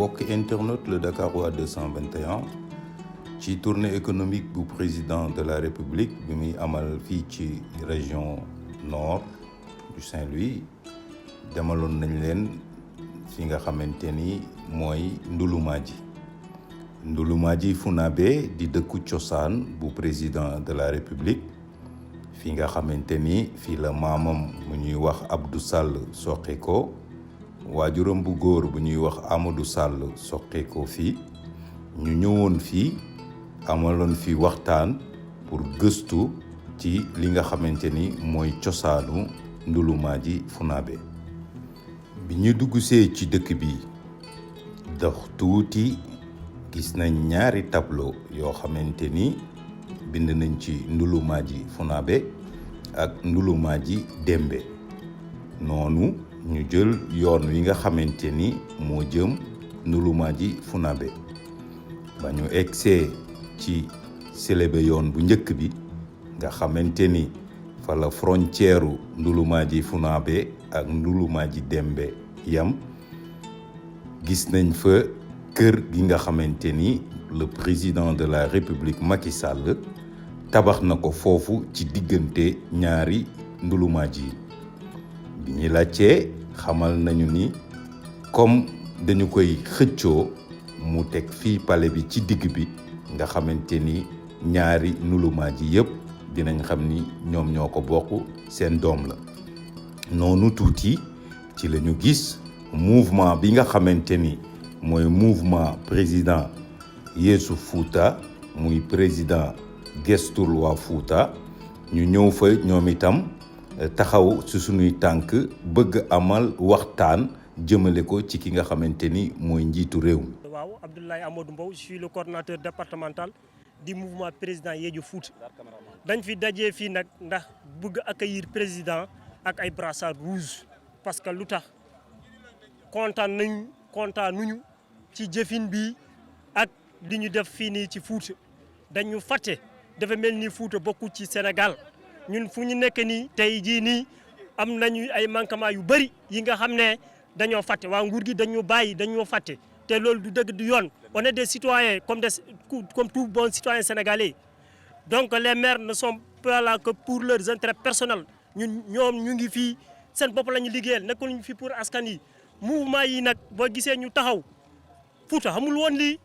mbokk internet le Dakarois 221 ci tournée économique bu président de la République bi muy amal fii ci région nord du Saint-Louis demaloon nañ leen fi nga xamante ni mooy Ndouloumadji Founabé di dëkku cosaan bu président de la République fi nga xamante ni fii la maamam mu ñuy wax Abdou Sall soqe ko waajuram bu góor bu ñuy wax Amadou Sall soqe ko fii ñu ñëwoon fii amaloon fi waxtaan pour gëstu ci li nga xamante ni mooy cosaanu Ndouloumadji Founabé bi ñu duggsee ci dëkk bi dox tuuti gis nañ ñaari tableau yoo xamante ni bind nañ ci Ndouloumadji Founabé ak Ndouloumadji Dembé noonu ñu jël yoon wi nga xamante ni moo jëm Ndouloumadji Founabé ba ñu egsee ci Selebe yoon bu njëkk bi nga xamante ni fa la frontière Ndouloumadji Founabé ak Ndouloumadji Dembé yam gis nañ fa kër gi nga xamante ni le président de la République Macky Sall tabax na ko foofu ci diggante ñaari Ndouloumadji yi bi ñu laajtee xamal nañu ni comme dañu koy xëccoo mu teg fii palais bi ci digg bi nga xamante ni ñaari Ndouloumadji yëpp dinañ xam ni ñoom ñoo ko bokk seen doom la noonu tuuti ci la ñu gis mouvement bi nga xamante ni mooy mouvement président Yeesu Fouta muy président gestul waa Fouta ñu ñëw fa ñoom itam taxaw ci suñuy tànk bëgg amal waxtaan jëmale ko ci ki nga xamante ni mooy njiitu réew mi. waaw Abdoulaye Amadou Mbow je suis le coordonnateur départemental du mouvement président Yeeju Fouta dañ fi dajee fii nag ndax bëgg accueillir président ak ay brassard rouge parce que lu tax kontaanuñu ci jëfin bi ak li ñu def fii nii ci Fouta dañu fàtte dafa mel ni Fouta bokku ci Sénégal ñun fu ñu nekk nii tey jii nii am nañu ay manquement yu bëri yi nga xam ne dañoo fàtte waa nguur gi dañoo bàyyi dañoo fàtte te loolu du dëgg du yoon on est des citoyens comme tout bon citoyen sénégalais donc les maires ne sont pas là que pour leurs intérêts personnels ñoom ñu ngi fii seen bopp la ñu liggéeyal nekkuñu fi pour askan yi mouvement yi nag boo gisee ñu taxaw Fouta xamul woon lii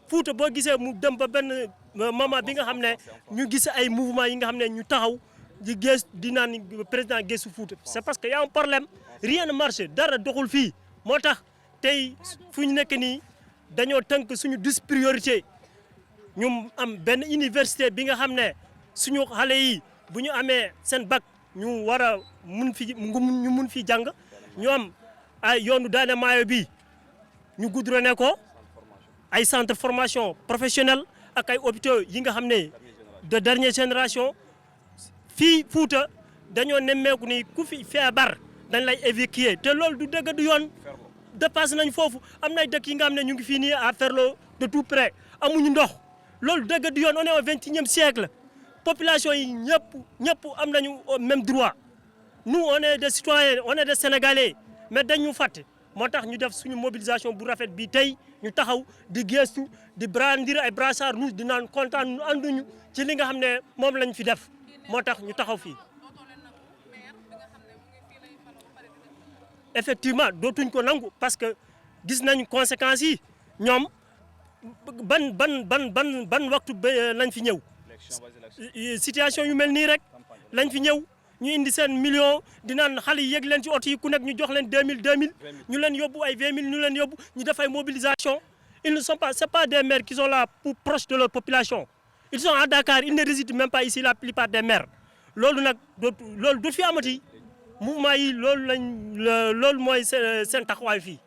Fouta boo gisee mu dem ba benn moment bi nga xam ne ñu gis ay mouvement yi nga xam ne ñu taxaw di gës di naan président gëstu Fouta c'est parce que y a un problème rien ne marche dara doxul fii moo tax tey fu ñu nekk nii dañoo tënk suñu 10 priorités ñu am benn université bi nga xam ne suñu xale yi bu ñu amee seen bac ñu war a mun fi jàng ñu am ay yoonu Daane Maayo bi ñu goudronné ko ay centre formation professionnelle ak ay hôpitaux yi nga xam ne de dernière génération fii Fouta dañoo nemmeeku ni ku fi feebar dañ lay évacuer te loolu du dëgg du yoon dépassé nañ foofu am na ay dëkk yi nga xam ne ñu ngi fii nii à Ferlo de tout près amuñu ndox loolu dëgg du yoon on est au 21e siècle population yi ñëpp am nañu même droit nous on est des citoyens on est des Sénégalais mais dañu fàtte moo tax ñu def suñu mobilisation bu rafet bi tey ñu taxaw di gestu di brandir ay brassard rouge di naan kontaan ñu ànduñu ci li nga xam ne moom lañ fi def moo tax ñu taxaw fii effectivement dootuñ ko nangu parce que gis nañ conséquences yi ñoom ban waxtu lañ fi ñëw situation yu mel nii rek lañ fi ñëw ñu indi seen million di naan xale yi yëg leen ci oto yi ku nekk ñu jox leen 2000 ñu leen yóbbu ay 20 000 ñu leen yóbbu ñu def ay mobilisation ils ne sont pas c'est pas des maires qui sont là pour proches de leur population ils sont à Dakar ils ne résident même pas ici la plupart des maires loolu nag loolu du fi amati mouvement yi loolu mooy seen taxawaay fii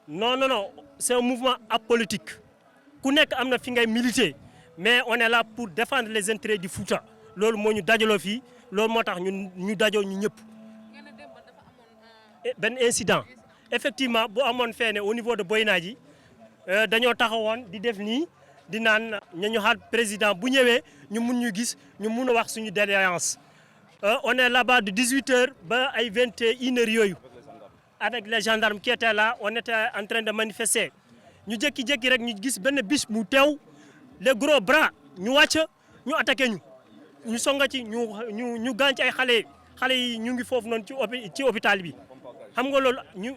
non c'est un mouvement apolitique ku nekk am na fi ngay militer mais on est là pour défendre les intérêts du Fouta loolu moo ñu dajaloo fii loolu moo tax ñu dajoo ñu ñëpp benn incident effectivement bu amoon feene au niveau de Boynaji dañoo taxawoon di def nii di naan ñu xaar président bu ñëwee ñu mun ñu gis ñu mun a wax suñu doléance on est là-bas de 18h ba ay 21h yooyu avec les gendarmes qui étaient là, on était en train de manifester. Ñu jékki-jékki rek ñu gis benn bis mu teew les gros bras ñu wàcc ñu attaqué ñu songa ci ñu gaañ ci ay xale yi ñu ngi foofu noonu ci hôpital bi xam nga loolu ñu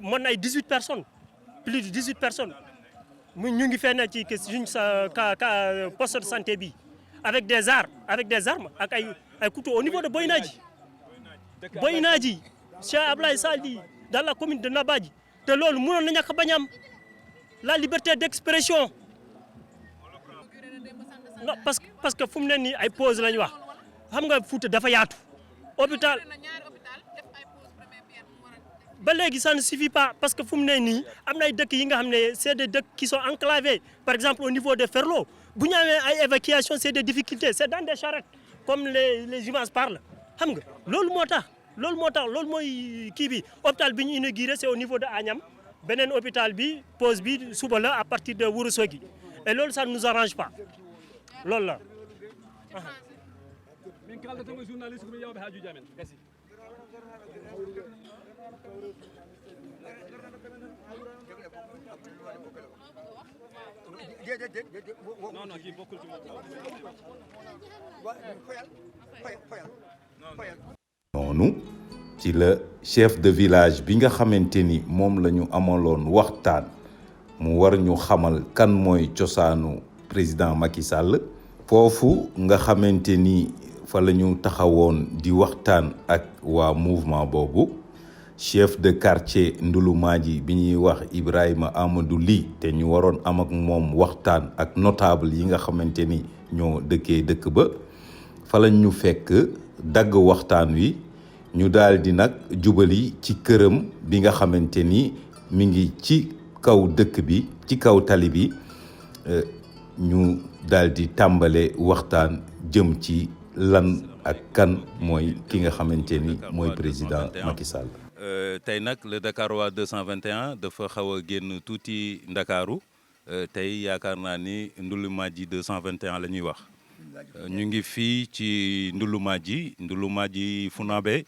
mën na ay 18 personnes plus de 18 personnes ñu ngi fenn ci suñ sa poste de santé bi avec des armes ak ay couteaux au niveau de Boy Nadji Cheikh Ablaye Sall dans la commune de Nabadji te loolu mënoon na ñàkk bañ am la liberté d'expression non parce que fu mu ne nii ay pause la ñu wax xam nga Fouta dafa yaatu hôpital ba léegi ça ne suffit pas parce que fu mu ne nii am na ay dëkk yi nga xam ne c'est des dëkk qui sont enclavés par exemple au niveau de Ferlo bu ñu amee ay évacuation c'est des difficultés c'est dans des charrettes comme les images parlent xam nga loolu mooy kii bi hôpital bi ñu inauguré c'est au niveau de Agnam beneen hôpital bi pause bi suba la à partir de Ourossogui et loolu ça ne nous arrange pas loolu la. noonu ci la chef de village bi nga xamante ni moom la ñu amaloon waxtaan mu war ñu xamal kan mooy cosaanu président Macky Sall foofu nga xamante ni fa la ñu taxawoon di waxtaan ak waa mouvement boobu chef de quartier Ndouloumadji bi ñuy wax Ibrahima Amadou Ly te ñu waroon am ak moom waxtaan ak notable yi nga xamante ni ñoo dëkkee dëkk ba fa lañ ñu fekk dagg waxtaan wi ñu daal di nag jubali ci këram bi nga xamante ni mi ngi ci kaw dëkk bi ci kaw tali bi ñu daal di tàmbale waxtaan jëm ci lan ak kan mooy ki nga xamante ni mooy président Macky Sall. tey nag le Dakarois 221 dafa xaw a génn tuuti Ndakaaru tey yaakaar naa ni Ndouloumadji 221 la ñuy wax ñu ngi fii ci Ndouloumadji Funabé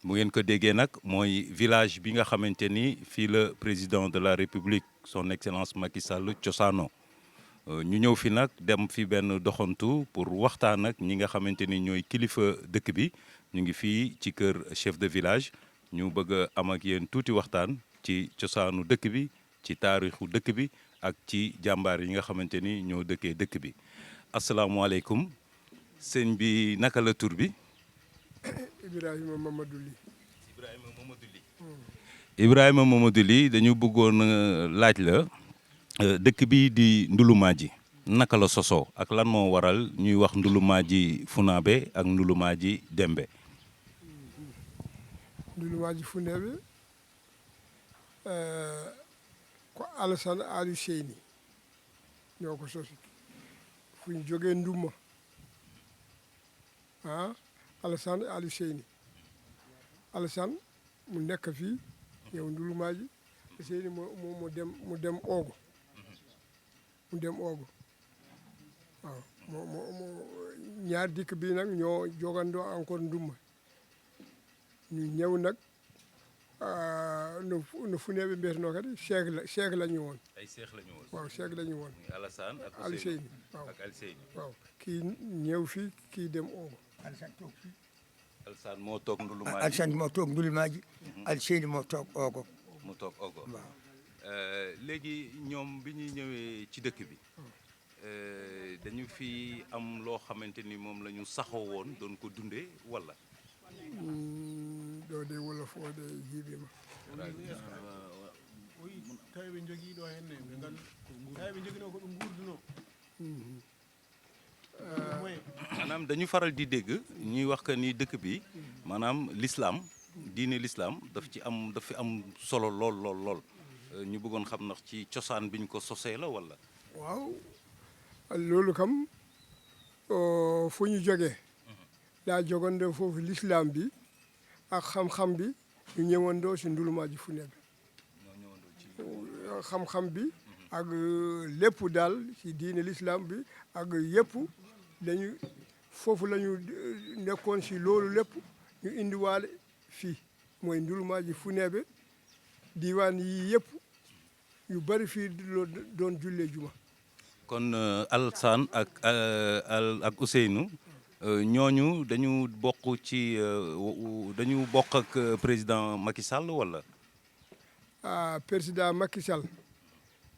bu ngeen ko déggee nag mooy village bi nga xamante ni fii la président de la République son excellence Macky Sall cosaano ñu ñëw fi nag dem fi benn doxantu pour waxtaan ak ñi nga xamante ni ñooy kilifa dëkk bi ñu ngi fii ci kër chef de village ñu bëgg a am ak yéen tuuti waxtaan ci cosaanu dëkk bi ci taarixu dëkk bi ak ci jàmbaar yi nga xamante ni ñoo dëkkee dëkk bi asalaamaaleykum sëñ bi naka la tur bi. Ibrahima Mamadou Ly. Ibrahima Mamadou Ly dañu bëggoon laaj la dëkk bi di Ndouloumadji naka la sosoo ak lan moo waral ñuy wax Ndouloumadji Funabé ak Ndouloumadji Dembe. Ndouloumadji Funabé ko Alassane Aliou Seyni ñoo ko sosi fu ñu jógee Nduma Alassane Aliou Seyni Alassane mu nekk fii ñëw Ndouloumadji Seyni mu dem Ogo waaw moo ñaar dikk bii nag ñoo jogandoo encore Nduma ñu ñëw nag no Funabé mbiyeteno kadi cheikh la ñu woon. ay cheikh la ñu woon waaw cheikh la ñu woon. Alassane ak Aliou Seyni waaw ak Aliou Seyni waaw kii ñëw fii kii dem Ogo. Alassane toog fii. Alassane moo toog Ndouloumadji. Alassane moo toog Ndouloumadji. Aliou Seyni moo toog Ogo. mu toog Ogo. waaw. léegi ñoom bi ñuy ñëwee ci dëkk bi dañu fi am loo xamante ni moom la ñu saxoo woon doon ko dundee wala. ɗo de wolof o de jiiɓima tawi ɓe jogii ɗo henne ɓe ngandu tawi ɓe joginoo ko ɓe nguurduno maanaam dañu faral di dégg ñuy wax que ni dëkk bi maanaam l'islam diine l'islam daf fi am solo lool ñu bëggoon xam ndax ci cosaan biñ ko sosee la wala. waaw loolu kam fu ñu jógee daa jogandoo foofu l'islam bi ak xam-xam bi ñu ñëwandoo si Ndouloumadji Funabé xam-xam bi ak lépp daal si diine l'islam bi ak yëpp dañu foofu la ñu nekkoon si loolu lépp ñu indiwaale fii mooy Ndulumaaji Funeebe diwaan yi yëpp yu bari fii doon jullee juma. kon Alassane ak Ousseynou ñooñu dañu bokk ci dañu bokk ak président Macky Sall wala. président Macky Sall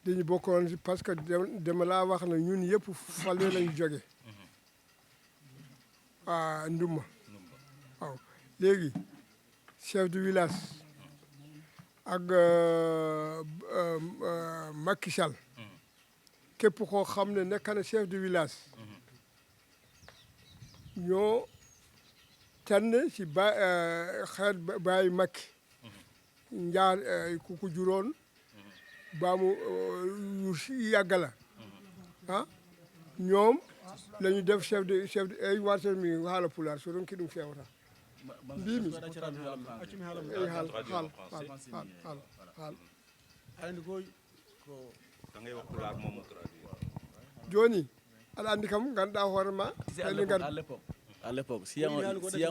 dañu bokkoon parce que dama laa wax na ñun yëpp fale lañu jóge Ndumma waaw léegi chef de village ak Macky Sall képp koo xam ne nekk na chef de village ñoo tànn ci xeet bàyyi Macky njaar ku ko juróon baamu yu yàgg la ñoom la ñu def chef de ay wartel mi haala pulaar so ɗon kiɗum fewata mbimi eyi haal andi koy ko da ngay wax pulaar moom mu joni aɗa andi kam ganduɗa hoore ma à l'époque s'il y a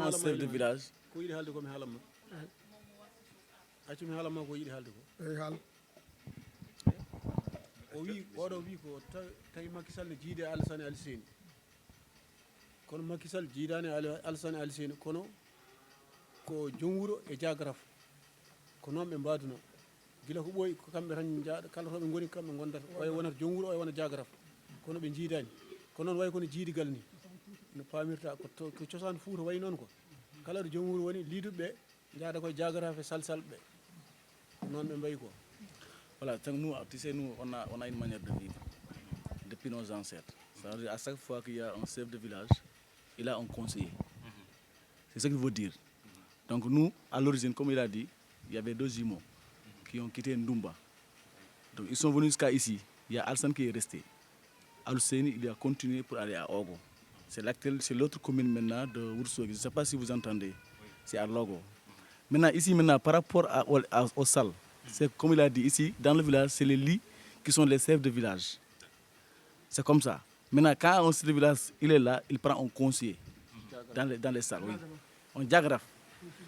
un chef de village ko yiɗi haalde ko mi haalanma accumi haalanma ko yiɗi haalde ko eyi haal o wi oɗo wi ko tawi Macky Sall ne jiide Alassane Ali Seyni kono Macky Sall jiidani Alassane Ali Seyni kono ko joom wuuro e jagraf ko noon ɓe mbaduno gila ko ɓooyi ko kamɓe tan jaaɗa kala to ɓe goni kamɓe gondata oye wonata joom wuuro oye wona jagraf kono ɓe jiidani ko noon way kono jiidigal ni no pamirta ko cosaan Fuuta way noon ko kala ɗo joom wuuro woni liiduɓe jaada koye jagraf e salsalɓe ɓe noon ɓe mbayi ko. Voilà, nous, tu sais, nous, on a une manière de vivre depuis nos ancêtres. C'est-à-dire, à chaque fois qu'il y a un chef de village, il a un conseiller. C'est ce qu'il veut dire. Donc nous, à l'origine, comme il a dit, il y avait 2 jumeaux qui ont quitté Ndumba. Donc ils sont venus jusqu'à ici. Il y a Alassane qui est resté. Al-Seyni, il a continué pour aller à Ogo. C'est l'autre commune maintenant de Ourossogui. Je ne sais pas si vous entendez. C'est à Logo. Maintenant, ici, par rapport aux salles, c'est comme il a dit ici, dans le village, c'est les lits qui sont les chefs de village. C'est comme ça. Maintenant, quand un chef de village, il est là, il prend un conseiller dans les salles. Oui. Un diagraphe.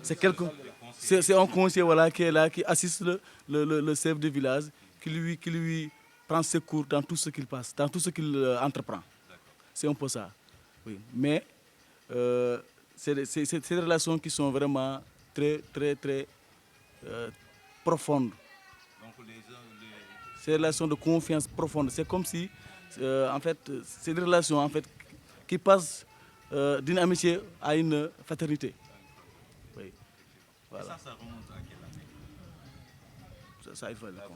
C'est un conseiller voilà, qui est là, qui assiste le chef de village, qui lui prend secours dans tout ce qu'il passe, dans tout ce qu'il entreprend. C'est un peu ça. Oui. Mais c'est des relations qui sont vraiment très, très, très profonde. C'est une relation de confiance profonde. C'est comme si, en fait, c'est une relation en fait, qui passe d'une amitié à une fraternité. Oui. Voilà. Ça remonte à quelle année? Ça, il faut la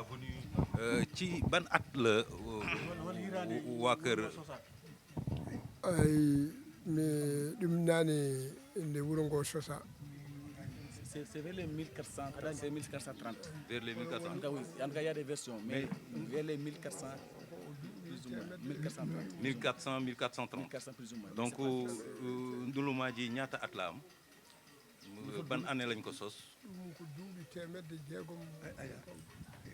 venue ci ban at la waa kër ay mais ɗum naane nde wuro ngo sosa c'est vers les 1430, c'est 1430. Vers les 1400. En tout cas, oui. En tout cas, il y a des versions, mais vers les 1400, plus ou moins. 1430. 1400, 1430. 1400 plus ou moins. Donc Ndulumaaji ñaata at la am ban année lañ ko sos. ɗum ko duuɓi temedde jeegom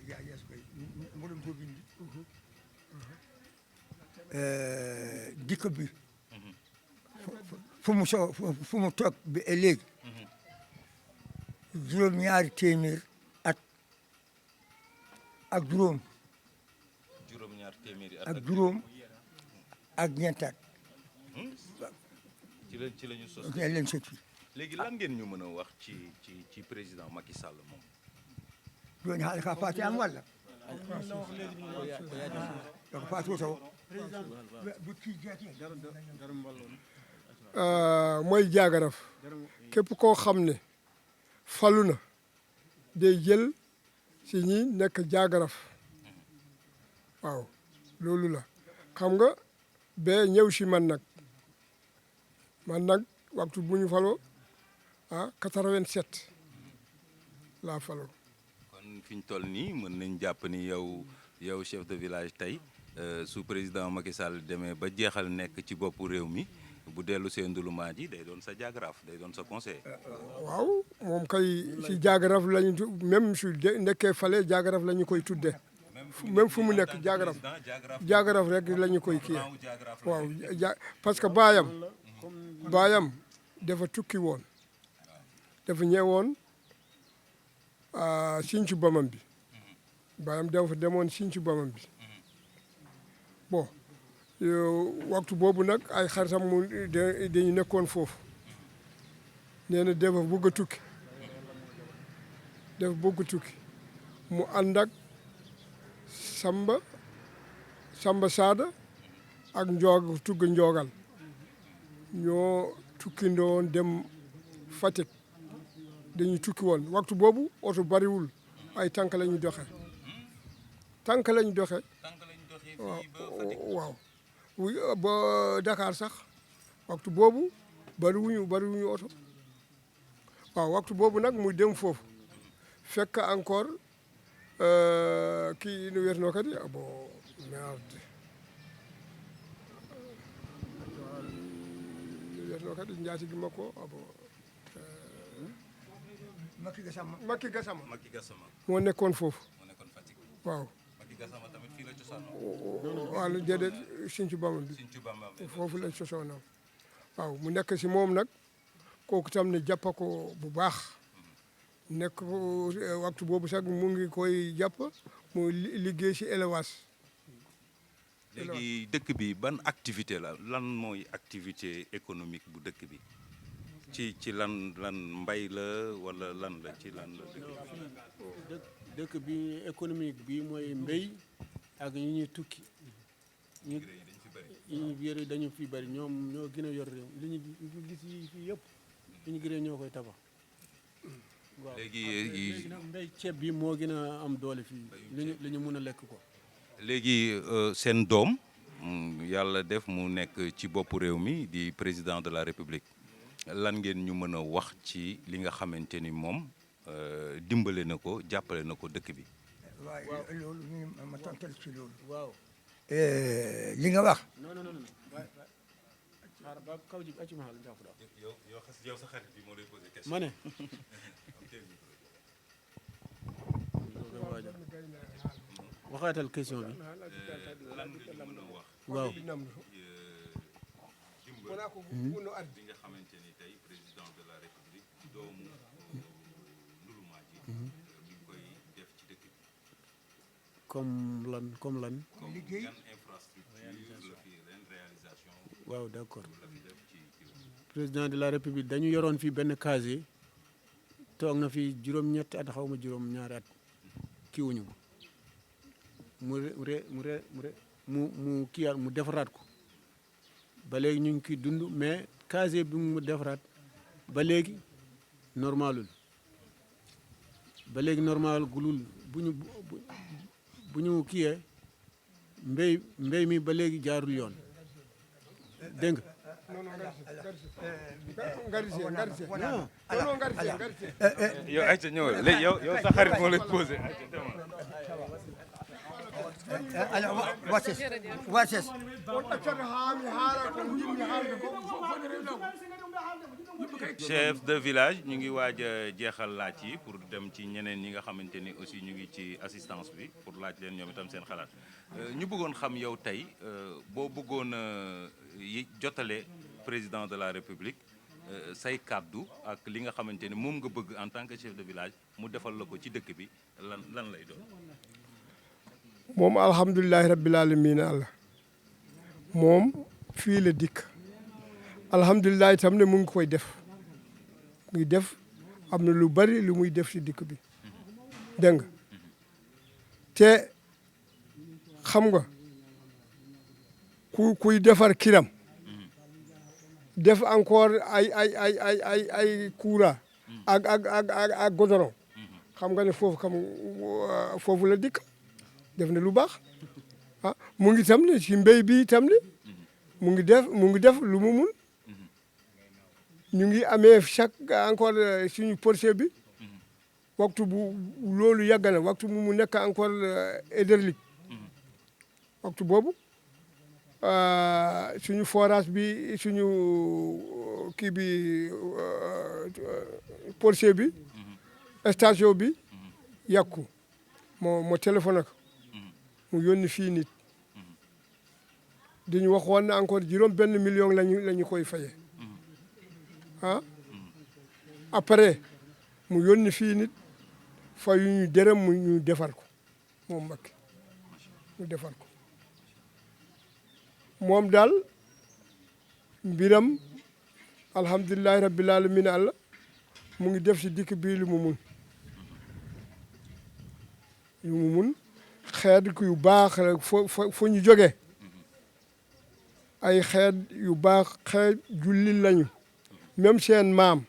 yes koy mboɗon to bindi dikko bi fu mu toog bi e léegi juróom-ñaari téeméer at ak juróom juróom-ñaar téeméeri at ak juróom ak ñeentaat ci la ñu sos leen sot fi léegi lan ngeen ñu mën a wax ci président Macky Sall moom. joni haala ka faati am walla ko faati o taw mooy jaagaraf képp koo xam ne falu na day jël si ñi nekk jaagaraf waaw loolu la xam nga ba ñëw si man nag waxtu bu ñu faloo 87 laa faloo. kon fi ñu toll nii mën nañ jàpp ni yow chef de village tey su président Macky Sall demee ba jeexal nekk ci boppu réew mi bu dellu see Ndulumaaji day doon sa jaagaraf day doon sa conseiller. waaw moom kay si jaagaraf lañu même su nekkee fale jaagaraf la ñu koy tudde même fu mu nekk jaagaraf rek la ñu koy kii waaw parce que baayam dafa tukki woon dafa ñëwoon Sinthiou Bamam bi baayam dafa demoon Sinthiou Bamam bi bon waxtu boobu nag ay xaritam mu dañu nekkoon foofu nee na dafa bëgg a tukki mu ànd ak Samba Saada ak tugg njoogal ñoo tukki ndoon dem Fatick dañuy tukki woon waxtu boobu oto bariwul ay tànk la ñu doxe waaw ba Dakar sax waxtu boobu bariwuñu oto waaw waxtu boobu nag muy dem foofu fekk encore kii no wiyeteno kadi abo merde no wiyeteno kadi njatigi makko abo Makki Gassama moo nekkoon foofu waaw waaw déedéet Sinthiou Bamam bi foofu la cosaanam waaw mu nekk si moom nag kooku tam ne jàppa ko bu baax nekk waxtu boobu sax mu ngi koy jàpp mu liggéey si élevage. léegi dëkk bi ban activité la lan mooy activité économique bu dëkk bi ci lan mbay la wala lan la ci lan la dëkk bi économique bi mooy mbéy ak ñi ñuy tukki ñu yére dañu fi bari ñoom ñoo gën a yor réew li ñu gis yi fii yëpp li ñu gëree ñoo koy tabax waaw léegi nag mbéy ceeb bi moo gën a am doole fii li ñu mën a lekk ko léegi seen doom yàlla def mu nekk ci boppu réew mi di président de la république lan ngeen ñu mën a wax ci li nga xamante ni moom dimbale na ko jàppale na ko dëkk bi. waaw loolu ma tontal ci loolu. waaw. li nga wax. non. xaaral ba kaw ji acci ma xal njàpp daal. yow sa xarit bi moo lay posé question. ma ne. waxaatal question bi. lan nga ñu mën a wax. waaw. dimbal bi nga xamante ni tey président de la république doomu Ndouloumathi mi ngi koy def ci dëkk bi. comme lan. comme yan infrastructure la fi ren réalisation. waaw d'accord. la fi def ci président de la république dañu yoroon fii benn casier toog na fi juróom-ñetti at xaw ma juróom-ñaari at kiiwuñu ko mu kiiwaat mu defaraat ko ba léegi ñu ngi kiy dund mais casier bi mu defaraat ba léegi normalul gulul bu ñu kiyee mbéy mi ba léegi jaarul yoon dégg yow ayca ñëwal léegi yow sa xarit moo lay posé wases chef de village ñu ngi waaj a jeexal laaj yi pour dem ci ñeneen ñi nga xamante ni aussi ñu ngi ci assistance bi pour laaj leen ñoom itam seen xalaat ñu bëggoon xam yow tey boo bëggoon jotale président de la république say kàddu ak li nga xamante ni moom nga bëgg en tant que chef de village mu defal la ko ci dëkk bi lan lay doon. moom alhamdulilahi rabbil alamin Allah moom fii la dikk alhamdulilah itam ne mu ngi koy def muy def am na lu bari lu muy def si dikk bi dégg nga te xam nga kuy defar kiram def encore ay courant ak goudron xam nga ne foofu la dikk def na lu baax ah mu ngi tam ne ci mbéy bi tam ne mu ngi def lu mu mun ñu ngi amee chaque encore suñu projet bi waxtu bu loolu yàgg na waxtu mu nekk encore hydraulique waxtu boobu suñu forage bi suñu kii bi projet bi station bi yàqu moo téléphoné ko mu yónni fii nit dañu waxoon na encore $1 million lañu koy fayee ah après mu yónni fii nit fayuñu dërëm mu ñu defar ko moom Macky mu defar ko moom daal mbiram alhamdulilahi rabbil alamin Allah mu ngi def si dikk bii lu mu mun xeet yu baax rek fo ñu jógee ay xeet yu baax xeet julli lañu même seen maam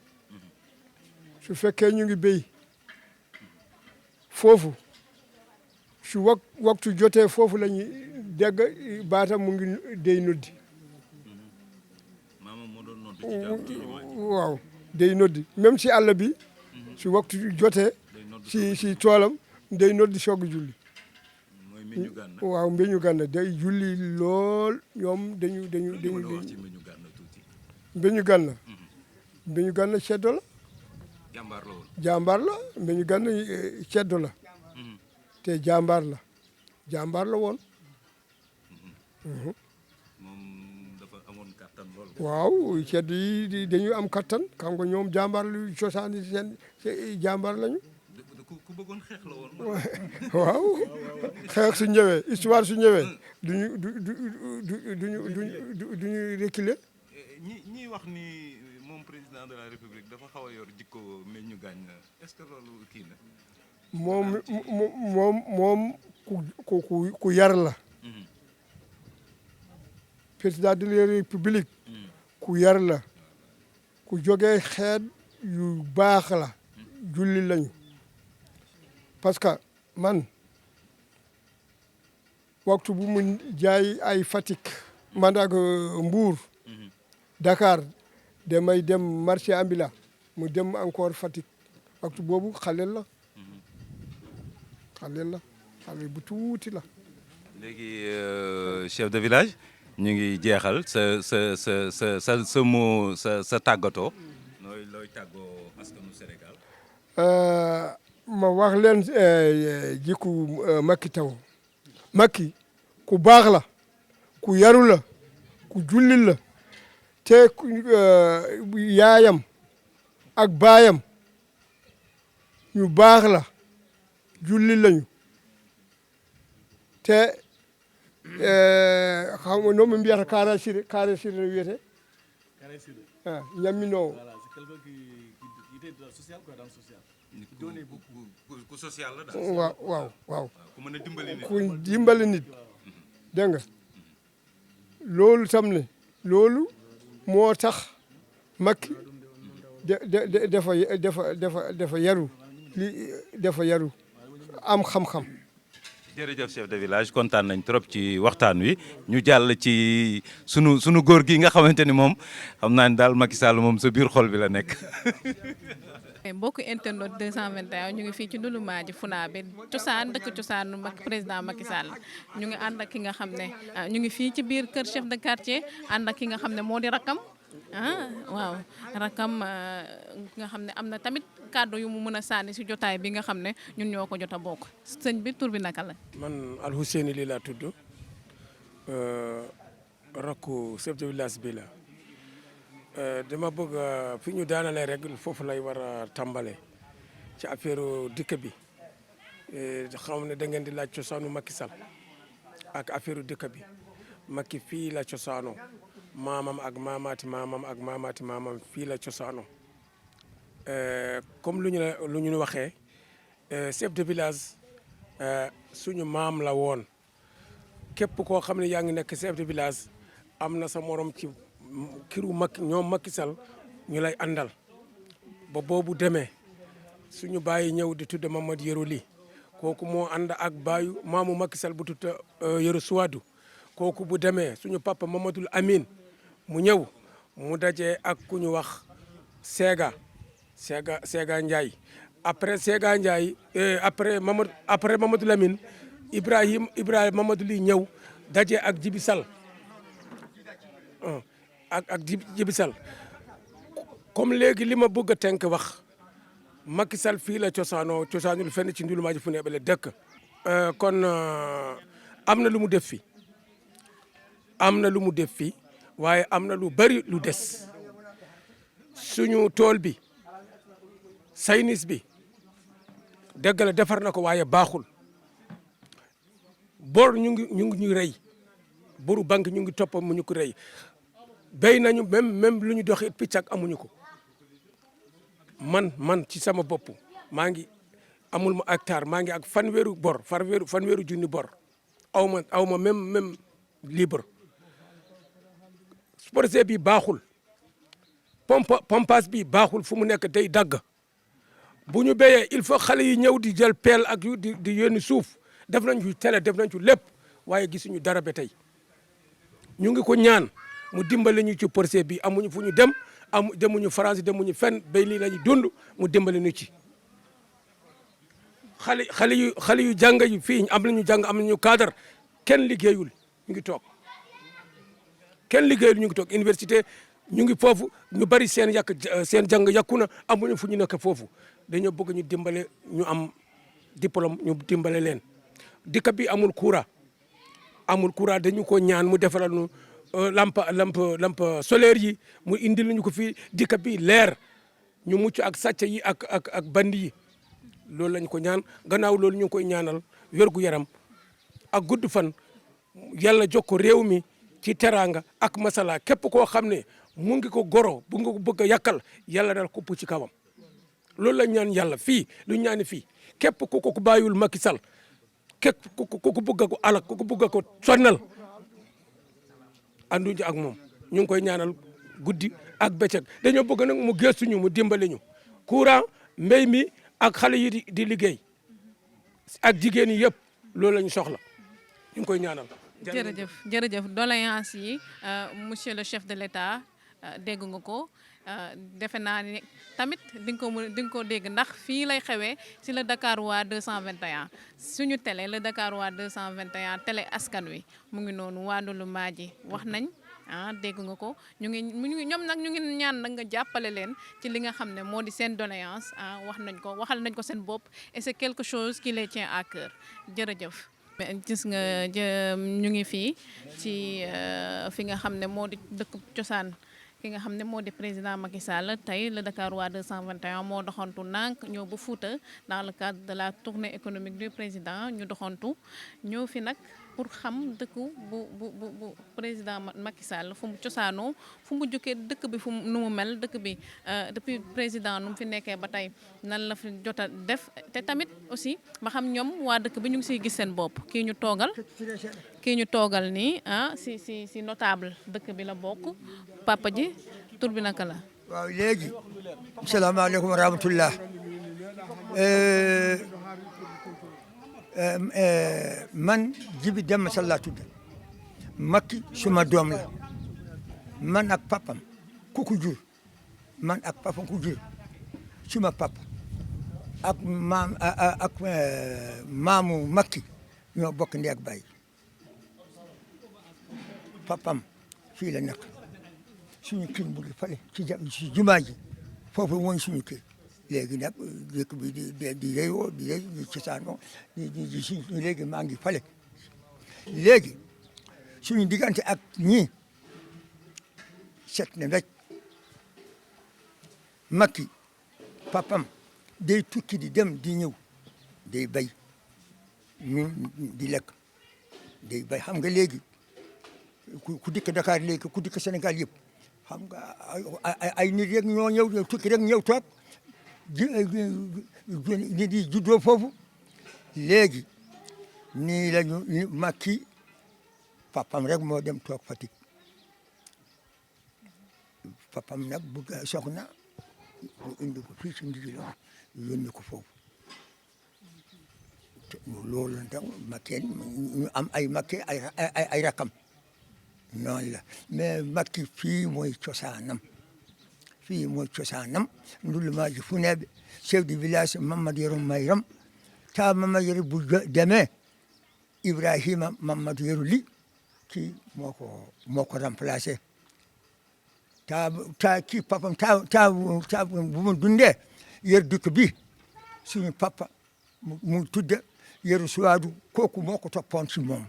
su fekkee ñu ngi béy foofu su waxtu jotee foofu la ñuy dégg baatam mu ngi day noddi waaw day noddi même si àll bi su waxtu jotee si toolam day noddi soog julli waaw Mbeñu Gànna day julli lool ñoom dañu Mbeñu Gànna ceddo la jàmbaar la Mbeñu Gànna ceddo la te jàmbaar la woon waaw ceddo yi dañu am kattan xam nga ñoom jàmbaar lu cosaan seen jàmbaar lañu ku bëggoon xeex la woon. waaw xeex su ñëwee histoire su ñëwee duñu reculer. ñi wax ni moom président de la république dafa xaw a yor jikko Mbeñu Gànna est-ce que loolu kii na. moom ku yar la. président de la république ku yar la ku jógee xeet yu baax la julli lañu. parce que man waxtu bu mu jaay ay Fatick man ak Mbour Dakar damay dem marché ambila mu dem encore Fatick waxtu boobu xale bu tuuti la. léegi chef de village ñu ngi jeexal sa mot sa tàggatoo looy tàggoo askanu Sénégal. ma wax leen jikku Macky taw Macky ku baax la ku yaru la ku julli la te yaayam ak baayam ñu baax la julli lañu te xam nga noonu mbiyata Kara Siré no wiyete ñamminoowo ku social la daal. waaw ku mën a dimbali nit. ku dimbali nit dégg nga loolu tam ne loolu moo tax Macky dafa yaru am xam-xam. jërëjëf chef de village kontaan nañ trop ci waxtaan wi ñu jàll ci sunu góor gi nga xamante ni moom xam naa ni daal Macky Sall moom sa biir xol bi la nekk. mbokk internet 221 ñu ngi fii ci Ndouloumadji Founabe dëkk cosaanu président Macky Sall ñu ngi ànd ak ki nga xam ne ñu ngi fii ci biir kër chef de quartier ànd ak ki nga xam ne moo di rakam waaw rakam nga xam ne am na tamit kàddu yu mu mën a sànni si jotaay bi nga xam ne ñun ñoo ko jot a bokk sëñ bi tur bi naka la. man Alhousseyni lii laa tudd rakku chef de village bi la. dama bëgg fi ñu daanalee rek foofu lay war a tàmbale ci affaire dëkk bi xam ne da ngeen di laaj cosaanu Macky Sall ak affaire dëkk bi Macky fii la cosaano maamam ak maamaati maamam fii la cosaano comme lu ñu waxee chef de village suñu maam la woon képp koo xam ne yaa ngi nekk chef de village am na sa morom ci kiru ñoom Macky Sall ñu lay àndal ba boobu demee suñu bàyyi ñëw di tudd Mamadou Yero Ly kooku moo ànd ak baayu maamu Macky Sall bu tudd Yero Suwadu kooku bu demee suñu papa Mamadou Amine mu ñëw mu dajee ak ku ñu wax Sega Ndiaye après Sega Ndiaye après Mamadou Lamine Ibrahima Mamadou Ly ñëw dajee ak Djibi Sall ak Djibi Sall comme léegi li ma bëgg a tënk wax Macky Sall fii la cosaanul fenn ci Ndouloumadji Founabe la dëkk kon am na lu mu def fi waaye am na lu bari lu des suñu tool bi saynis bi dëgg la defar na ko waaye baaxul bor ñu ngi ñu rey boru banque ñu ngi topp mu ñu ko rey béy nañu même lu ñu doxee picc ak amuñu ko man ci sama bopp maa ngi amul ma hectare maa ngi ak fanweeru junni bor aw ma même libre projet bi baaxul pompage bi baaxul fu mu nekk day dagg bu ñu béyee il faut xale yi ñëw di jël peel ak yu di yónni suuf def nañ ci télé def nañ ci lépp waaye gisuñu dara ba tey ñu ngi ko ñaan mu dimbali ñu ci projet bi amuñu fu ñu demuñu France demuñu fenn béy lii lañu dund mu dimbali ñu ci xale yu jàng yi fii am nañu jàng am nañu cadre kenn liggéeyul ñu ngi toog université ñu ngi foofu ñu bari seen jàng yàqu na amuñu fu ñu nekk foofu dañoo bëgg ñu dimbale ñu am diplôme ñu dimbale leen dëkk bi amul courant dañu ko ñaan mu defaral ñu lampe solaire yi mu indil ñu ko fii dëkk bi leer ñu mucc ak sàcc yi ak bandi yi loolu lañ ko ñaan gannaaw loolu ñu ngi koy ñaanal wérgu yaram ak gudd fan yàlla jox ko réew mi ci teraanga ak masala képp koo xam ne mu ngi ko goro bu nga ko bëgg a yàkkal yàlla dal kopp ci kawam loolu la ñaan yàlla fii lu ñaani fii képp ku ko bàyyiwul Macky Sall képp ku ko bëgg ko alak ku ko bëgg ko sonnal anduñu ak moom ñu ngi koy ñaanal guddi ak bëccëg dañoo bëgg nag mu gëstuñu mu dimbali ñu courant mbéy mi ak xale yi di liggéey ak jigéen yi yëpp loolu la ñu soxla ñu ngi koy ñaanal. jërëjëf doléance yi monsieur le chef de l'État dégg nga ko defe naa ni tamit di nga ko dégg ndax fii lay xewee si le Dakarois 221 suñu télé le Dakarois 221 télé askan wi mu ngi noonu waa Ndouloumadji wax nañ dégg nga ko ñoom nag ñu ngi ñaan nag nga jàppale leen ci li nga xam ne moo di seen doléance waxal nañ ko seen bopp et c'est quelque chose qui les tient à cœur jërëjëf. gis nga ñu ngi fii ci fi nga xam ne moo di dëkk cosaan ki nga xam ne moo di président Macky Sall tey le Dakarois 221 moo doxantu nànk ñëw ba Fouta dans le cadre de la tournée économique du président ñu doxantu ñëw fi nag pour xam dëkku bu président Macky Sall fu mu cosaanoo fu mu jógee dëkk bi nu mu mel dëkk bi depuis président nu mu fi nekkee ba tey nan la fi jot a def te tamit aussi ba xam ñoom waa dëkk bi ñu ngi siy gis seen bopp kii ñu toogal nii si notable dëkk bi la bokk papa ji tur bi naka la. waaw léegi salaamaaleykum wa rahmatullah man Djiby Demba Sall laa tudd Macky suma doom la man ak papam ku ko jur man ak papam ku jur suma papa ak maamu Macky ñoo bokk ndey ak baay papam fii la nekk suñu kër bu ngi fale ci jumaa ji foofu mooy suñu kër léegi nag dëkk bi di réewoo di cosaanoo léegi maa ngi fale léegi suñu diggante ak ñii set na rek Macky papam day tukki di dem di ñëw day bay ñun di lekk day bay xam nga léegi ku dikk Dakar léegi ku dikk Sénégal yëpp xam nga ay nit rek ñoo ñëw tukki rek ñëw toog nit yi juddoo foofu léegi nii la ñu Macky papam rek moo dem toog Fatick papam nag bëgg soxna ñu indi ko fii ci Ndingler yónni ko foofu loolu nag Macky ñu am ay Macky ay rakam noonu la mais Macky fii mooy cosaanam Ndouloumadji Founébé chef du village Mamadou Yero Mayram ta Mamadou Yero bu demee Ibrahima Mamadou Yero li kii moo ko remplacé ta kii papam ta bu mu dundee yer dëkk bi suñu papa mu tudde Yero Suwaadu kooku moo ko toppoon ci moom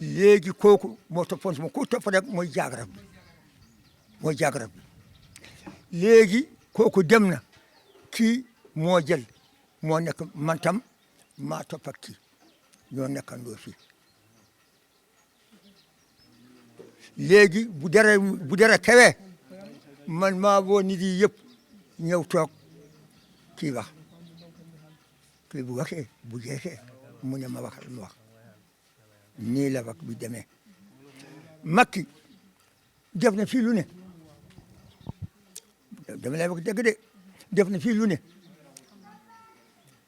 léegi kooku moo toppoon ci moom ku topp rek mooy jaagarab bi léegi kooku dem na kii moo jël moo nekk man tam maa topp ak kii ñoo nekkandoo fii léegi bu dara kewee man maa woo nit yi yëpp ñëw toog kii wax kii bu waxee bu jeexee mu ne ma waxal mu wax nii la wax bi demee Macky def na fii lu ne dama lay wax dëgg de def na fii lu ne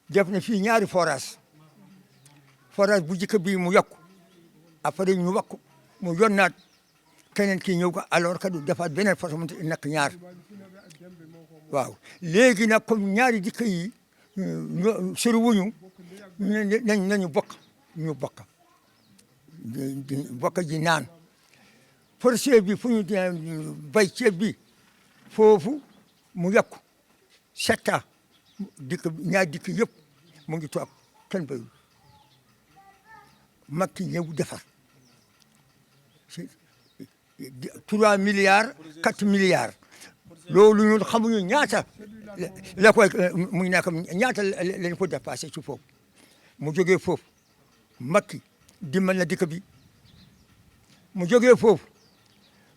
def na fii ñaari forage bu jëkk bii mu yokku après ñu wakku mu yonnaat keneen kii ñëw ko alors que du defaat beneen façon mu nekk ñaar waaw léegi nag comme ñaari dëkk yi soriwuñu nañu bokk ñu bokk bokk ji naan force bi fu ñu bay ceeb bi foofu mu yokku 7 ans ñaari dëkk yëpp mu ngi toog kenn bayul Macky ñëw defar 3 milliards 4 milliards loolu ñun xamuñu ñaata la koy muy nekk ñaata lañ ko dépassé ci foofu mu jógee foofu Macky dimbal na dëkk bi mu jógee foofu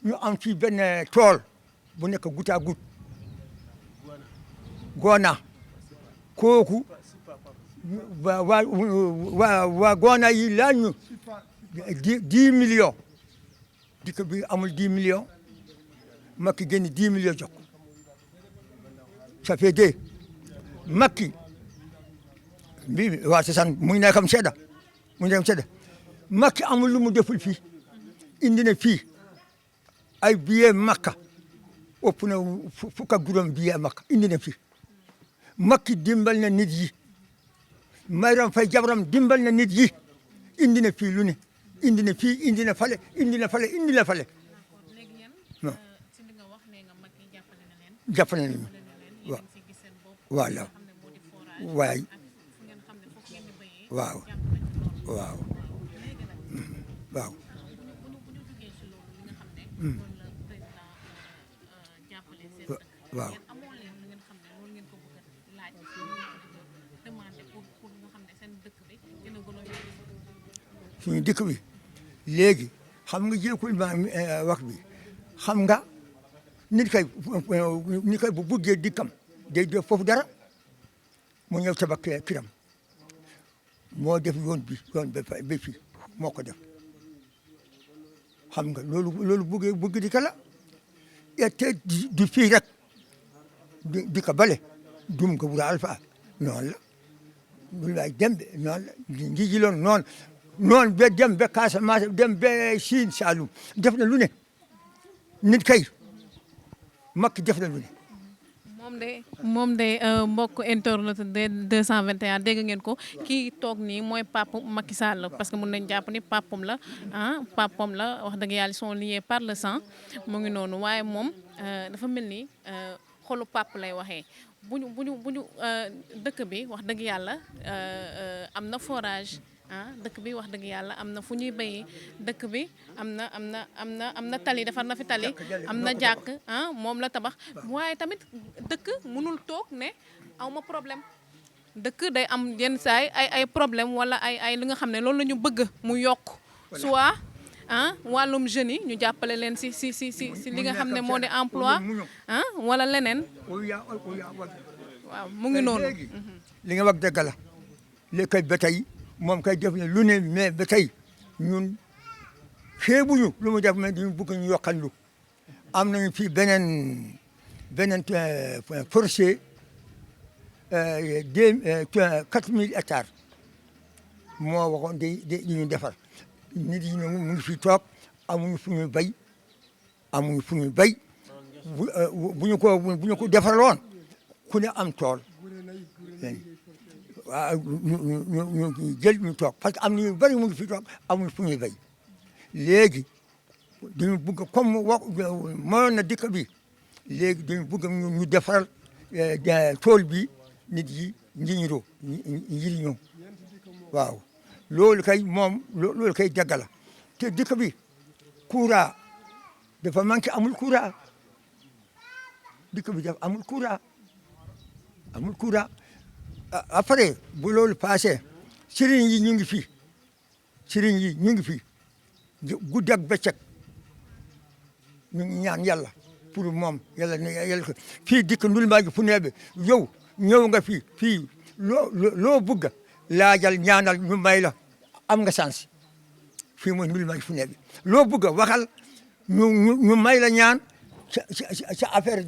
ñu am ci benn tool bu nekk goutte à goutte Gona kooku waa Gona yi laaj ñu 10 millions dëkk bi amul 10 millions Macky génn 10 millions jox ko ça fait 2 Macky bi waa sasan mu ngi nekkam sedda Macky amul lu mu deful fii indi na fii ay billet Makka ëpp na fukk ak juróom billet Makka indi na fii Macky dimbal na nit yi Marième Faye jabaram dimbal na nit yi indi na fii lu ne indi na fii indi na fale indi na fale indi na fale non jàppale nañu waaw voilà waay waaw waaw waaw waaw suñu dëkk bi léegi xam nga jéekul ma wax bi xam nga nit kay bu buggee dikkam day def foofu dara mu ñëw tabax kiram moo def yoon ba fii moo ko def xam nga loolu bëgg dikka la te du fii rek dikka bale dum ko wura alpha noonu la lu lay dembe noonu la njiji loon noonu ba dem ba Casamance dem ba Siin Saalum def na lu ne nit kay Macky def na lu ne moom de mbokk internet de 221 dégg ngeen ko kii toog nii mooy papa Macky Sall parce que mun nañ jàpp ni papam la wax dëgg yàlla sont liés par le sang mu ngi noonu waaye moom dafa mel ni xolu pap lay waxee bu ñu dëkk bi wax dëgg yàlla am na forage dëkk bi wax dëgg yàlla am na fu ñuy béyee dëkk bi am na tali defar na fi tali am na jàkk moom la tabax waaye tamit dëkk mënul toog ne aw ma problème dëkk day am yenn saay ay problème wala ay li nga xam ne loolu la ñu bëgg mu yokk soit wàllum jeunes yi ñu jàppale leen si li nga xam ne moo di emploi wala leneen waaw mu ngi noonu li nga wax dëgg la léegi kay ba tey moom kay def na lu ne mais ba tey ñun xeebuñu lu mu def mais duñu bëgg ñu yokkal lu am nañu fii beneen forcé 4000 hectares moo waxoon di ñu defar nit yi mu ngi fi toog amuñu fu ñuy bay bu ñu ko defaraloon ku ne am tool waaw ñu jël ñu toog parce que am na ñu bëri mu ngi fi toog amuñu fu ñuy bay léegi dañu bëgg comme wax mënoon na dëkk bi léegi dañu bëgg ñu defaral tool bi nit yi njëriñoo waaw loolu kay moom loolu kay dëgg la te dëkk bi courant dafa manqué amul courant dëkk bi dafa amul courant après bu loolu passé sëriñ yi ñu ngi fi sëriñ yi ñu ngi fi guddi ak bëccëg ñu ngi ñaan yàlla pour moom yàlla ne yàlla ko fii dikk Ndouloumadji Founébé yow ñëw nga fii loo bëgg laajal ñaanal ñu may la am nga chance fii mooy Ndouloumadji Founébé loo bëgg waxal ñu may la ñaan sa affaire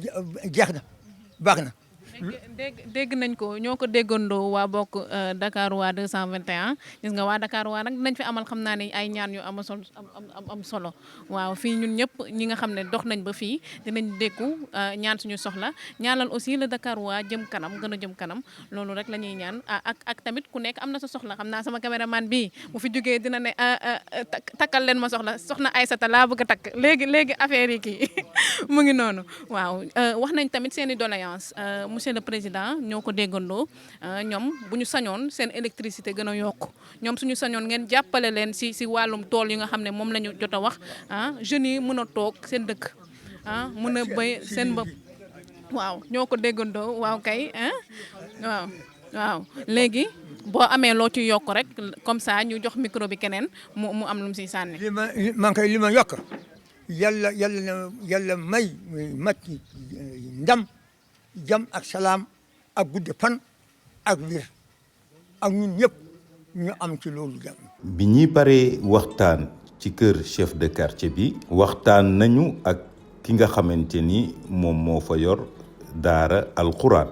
jeex na baax na. dégg nañ ko ñoo ko déggandoo waa bokk Dakar waa 221 gis nga waa Dakar waa nag dinañ fi amal xam naa ne ay ñaan yu am solo waaw fii ñun ñëpp ñi nga xam ne dox nañ ba fii dinañ dékku ñaan suñu soxla ñaanal aussi le Dakar waa jëm kanam gën a jëm kanam loolu rek la ñuy ñaan ak tamit ku nekk am na sa soxla xam naa sama caméraman bii bu fi jógee dina ne takkal leen ma soxna Aïssata laa bëgg a takk léegi affaire yi kii mu ngi noonu waaw wax nañ tamit seen i doléance monsieur le président ñoo ko déggandoo ñoom bu ñu sañoon seen électricité gën a yokk ñoom suñu sañoon ngeen jàppale leen si wàllum tool yi nga xam ne moom la ñu jot a wax jeunes yi mën a toog seen dëkk mën a béy seen bopp waaw ñoo ko déggandoo waaw kay waaw léegi boo amee loo ci yokk rek comme ça ñu jox micro bi keneen mu am lu mu siy sànni. li ma yokk yàlla may mat ndam jam ak salaam ak guddi fan ak wir ak ñun ñëpp ñu am ci loolu jam. bi ñuy paree waxtaan ci kër chef de quartier bi waxtaan nañu ak ki nga xamante ni moom moo fa yor daara alxuraan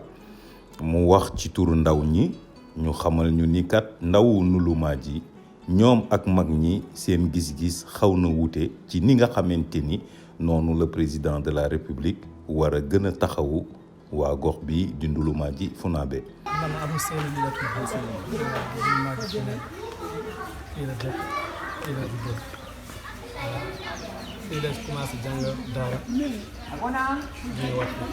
mu wax ci turu ndaw ñi ñu xamal ñu ni kat ndawu Ndouloumadji ñoom ak mag ñi seen gis-gis xaw na wute ci ni nga xamante ni noonu le président de la république war a gën a taxawu waa gox bi di Ndouloumadji Founébé. man Abou Seyni bi la tudd Ndouloumadji Founébé fii la dëkk fii la juddoo fii la commencé jàng daara di wattu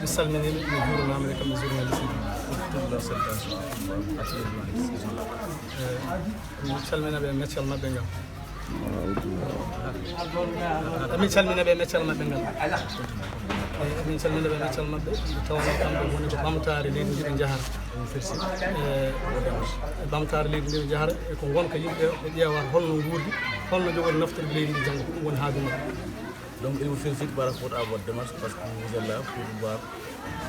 mi salmini mi juuranaama ne kam mi journaliste toute la salutation mi salmina ɓe meccal maɓɓe ngal min calmina ɓe meccal maɓɓe ngal min calmina ɓe meccal maɓɓe tawno kamɓe woni ko ɓamtare leydi ndi ɓe jahata ɓamtare leydi ndi ɓe jahata e ko gonka yimɓe ɓe ƴeewa holno guurdi holno jogori naftirde leydi ndi janngo ɗum woni haaju mum. Donc il vous félicite par rapport à votre démarche parce que vous êtes là pour voir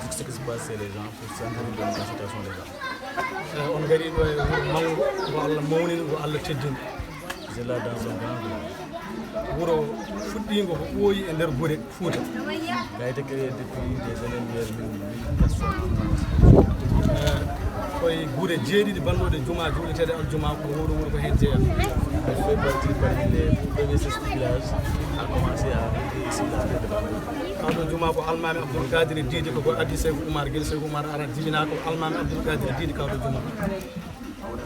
ce qui se passe chez les gens, pour s'intéresser dans la situation des gens. On gari ɗo e wuro mawgo ngo Allah mawnini ngo Allah teddini. Vous êtes là dans un grand village. Wuro fuɗɗingo ko ɓooyi e nder gure Fouta. Il a été créé depuis des années 1400. koye guure jeeɗiɗi banɗoɗe juma juuɗeteɗe aljuma ko wuro ko hen jeeya. Elle fait partie parmi les premiers chefs de village à commencer à vivre ici dans le département. Kawɗo juma ko almami Abdoul Kadiri Didi ko addi Seydou Oumar guel Seydou Oumar aran jibina ko almami Abdoul Kadiri Didi kawɗo juma.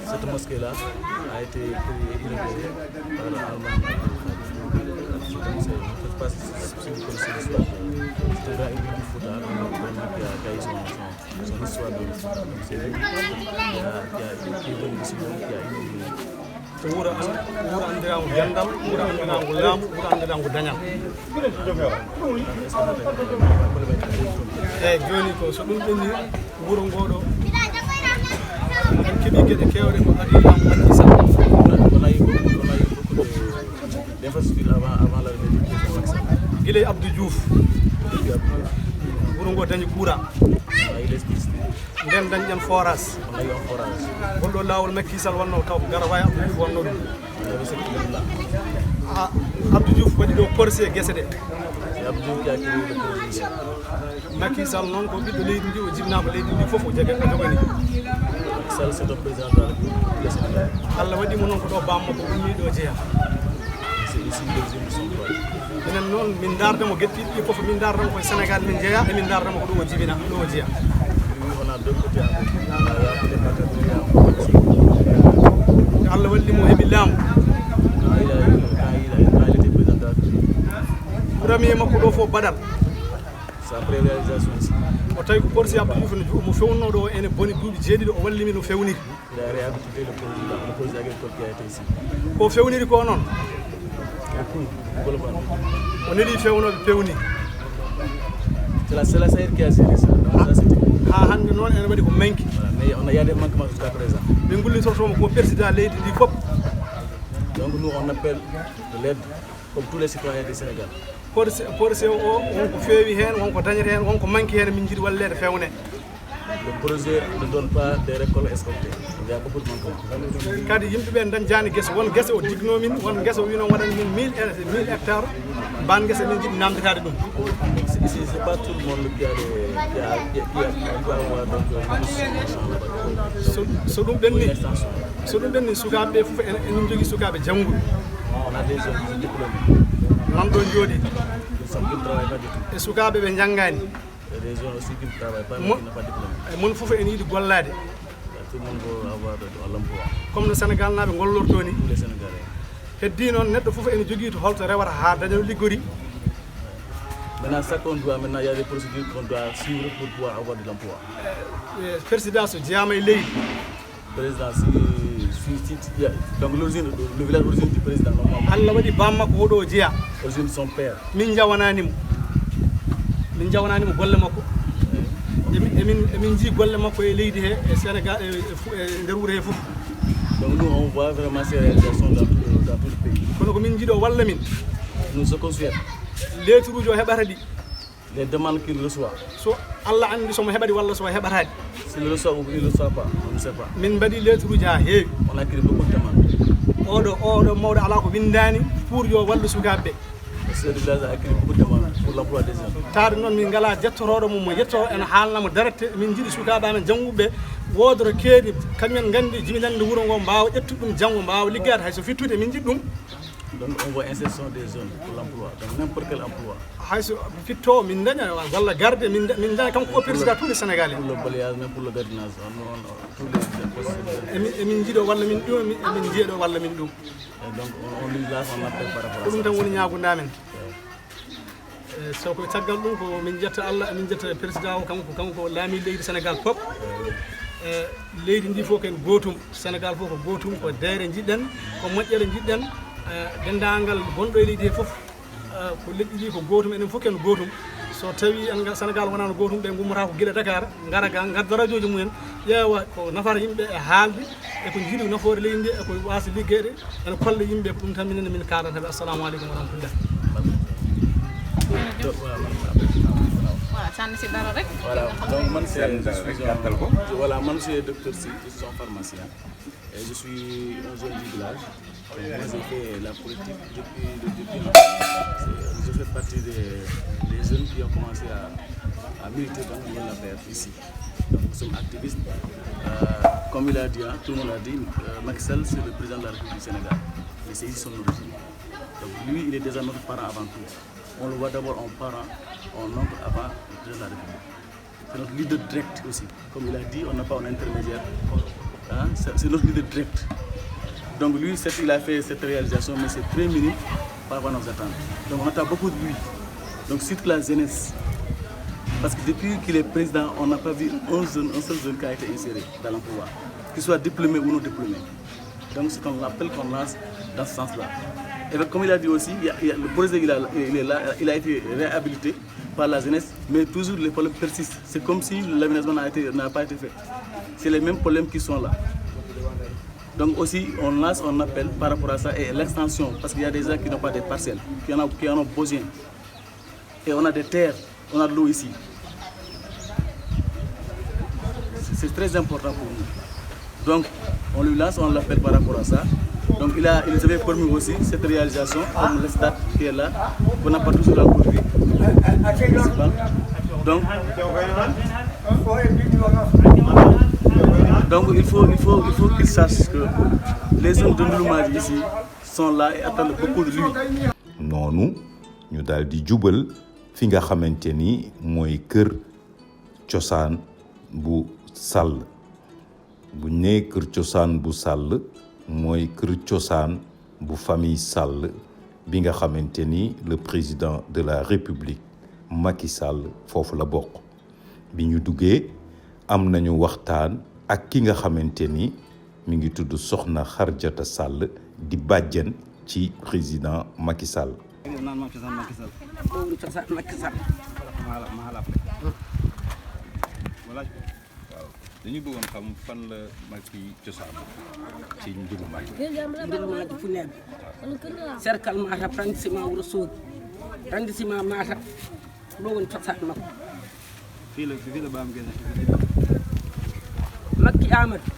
Cette mosquée-là a été inaugurée par l'Allemagne. Je ne sais pas si vous connaissez l'histoire. C'est un gars du Fouta qui a eu son histoire de Fouta. C'est lui qui est venu ici, qui a inauguré. wuro andirango gandal wuro andirango laamu wuro andirango dañal eyyi joni ko so ɗum ɓenni wuro ngoɗo en keeɓi gueɗe kewɗe ko adi laamu Macky Sall d'infrastructure avant la remise du président Macky Sall. guiley Abdou Diouf wuro ngo dañi courant nden dañƴen forage gonɗo lawol Macky Sall wonno taw Garaway Abdou Diouf wonno ɗum Abdou Diouf waɗi ɗo corse guese ɗe Macky Sall noon ko ɓiɗɗo leydi ndi o jibinama leydi ndi foof o jogani Allah waɗimo noon ko ɗo bammo ko ummi ɗo jeeya minen noon min dardemo gueɗɗiɗi ɗi foof min dardemo koye Sénégal min jeeya emin dardemo ko ɗo o jibina ɗo o jeeya. Allah wallimo heɓi laamu premier makko ɗo fof Badar o tawi ko Porsi Abdou Diouf mo fewnno ɗo ene boni duuɓi jeeɗiɗi o wallimi no fewniri ko fewniri ko noon o neɗi fewnoɓe pewni c'est la SAED qui a géré ça. ha hande noon ene waɗi ko manki voilà, mais on a, il y a des manquements jusqu'à présent. min gullitotomo ko président leydi ndi fof Donc nous on appelle de l'aide comme tous les citoyens du Sénégal. porse o wonko feewi hen wonko dañata hen wonko manki hen min jiiɗi wallede fewne. Le projet ne donne pas des récoltes escomptées. Il y a beaucoup de manquements. kadi yimɓeɓe dañjani guese won guese o digno min won guese o wino waɗani min 1000 hectares ban guese min jiiɗi namdetade ɗum. Ici c'est pas tout le monde qui doit avoir donc so ɗum ɓenni sukaɓeɓe foof enen jogui sukaɓe jangguɓe. on a des jeunes diplômés. nanɗo jooɗi Qui ne travaillent pas du tout. e sukaɓe ɓe janggani Il y a des jeunes aussi qui ne travaillent pas, mais qui n'ont pas de diplôme. mon foof ene yiiɗi gollade Tout le monde veut avoir l'emploi. comme no sénégal naɓe gollorto ni Tous les Sénégalais. heddi noon neɗɗo foof ene jogui to holto rewata ha daña liggori. Maintenant, ça qu'on doit, maintenant, il y a des procédures qu'on doit suivre pour pouvoir avoir de l'emploi. président so jeeyama e leydi Président, donc l'origine, le village d'origine du président, normalement, allah waɗi bammakko woɗo o jeeya l'origine de son père. min jawananimo golle makko emin jii golle makko e leydi he e sénégal e nder wuuro he fof. Donc nous, on voit vraiment ces réalisations dans tout le pays. kono ko min jiiɗo walla min Nous, ce qu'on souhaite, letruji o heɓata ɗi les demandes qu'il reçoit, so allah andi somo heɓaɗi walla somo heɓataɗi s'il le reçoit ou il ne le reçoit pas, on ne sait pas. min mbaɗi letruji ha heewi On a écrit beaucoup de demandes. oɗo mawɗo ala ko windani pour yo wallu sukaɓeɓe. Le chef du village a écrit beaucoup de demandes pour l'emploi des jeunes. taade noon min ngala jettoroɗo mum mo yetto ene haalnamo darate min jiiɗi sukaɓe amen jangguɓeɓe wodoro keedi kañumen gandi jibinande wuuro ngo mbawa ƴettude ɗum janggo mbawa liggade hayso fittude min jiiɗi ɗum. Donc on voit insertion des jeunes pour l'emploi, donc n'importe quel emploi. hayso fitto min daña walla garde min daña kanko o président tous les sénégalais. Pour le balayage, même pour le gardiennage, tous les postes. emin jiiɗo walla min ɗum emin jeeɗo walla min ɗum. Et donc on lui lance un appel par rapport ko à ɗum ça. tan woni ñagudamen. so ko caggal ɗum ko min jetta allah min jetta président o kanko laami leydi sénégal fof. leydi ndi fof ken gotum sénégal fof ko gotum ko deere jiɗɗen ko moƴƴere jiɗɗen dendagal gonɗo e leydi he fof ko leƴƴi ɗi ko gotum enen fof ken gotum so tawi sénégal wonano gotum ɓe gummata ko guila dakar gara ga gadda radio ji mumen ƴeewa ko nafata yimɓe e haalde e ko jiiɗi nafoore leydi ndi e ko wasa liggeyde ene kolla yimɓe ko ɗum tan minenne min kalataɓe assalamu aleykum wa rahmatullah. voilà sànni si dara rek. Voilà, donc moi c'est docteur Sy, je suis un pharmacien et je suis un jeune du village. Donc, moi j'ai fait la politique depuis le début. Je fais partie des jeunes qui ont commencé à militer dans le monde de la paix ici. Donc nous sommes activistes. Comme il a dit, tout le monde a dit, Macky Sall c'est le président de la République du Sénégal. Et c'est ici son origine. Donc lui il est déjà notre parent avant tout. On le voit d'abord en parent, en oncle avant le président de la République. C'est notre leader direct aussi. Comme il a dit, on n'a pas un intermédiaire. Hein? C'est notre leader direct. Donc lui, il a fait cette réalisation, mais c'est très minime par rapport à nos attentes. Donc on attend beaucoup de lui. Donc surtout la jeunesse. Parce que depuis qu'il est président, on n'a pas vu un seul jeune qui a été inséré dans l'emploi, qu'il soit diplômé ou non diplômé. Donc c'est un appel qu'on lance dans ce sens-là. Et comme il a dit aussi, le projet il est là, il a été réhabilité par la jeunesse, mais toujours les problèmes persistent. C'est comme si l'aménagement n'a pas été fait. C'est les mêmes problèmes qui sont là. Donc aussi, on lance un appel par rapport à ça et l'extension, parce qu'il y a des gens qui n'ont pas des parcelles, qui en ont besoin. Et on a des terres, on a de l'eau ici. C'est très important pour nous. Donc, on lui lance un appel par rapport à ça. Donc, il nous avait permis aussi cette réalisation, comme le stade qui est là, qu'on n'a pas toujours encore vu. Donc, il faut qu'il sache que les hommes de Ndouloumadji ici sont là et attendent beaucoup de lui. noonu ñu daal di jubal fi nga xamante ni mooy kër cosaan bu Sall bu nee kër cosaan bu Sall mooy kër cosaan bu famille Sall bi nga xamante ni le président de la République Macky Sall foofu la bokk bi ñu duggee am nañu waxtaan ak ki nga xamante ni mi ngi tudd Soxna Xarjata Sall di bàjjen ci président Macky Sall. waaw dañu bëggoon xam fan la Macky cosaan ci Ndouloumadji. Ndouloumadji Founébé cercle Matam arrondissement Ourossogui arrondissement Matam ɗo woni cosaan makko. fii la baam gene Macky Amadou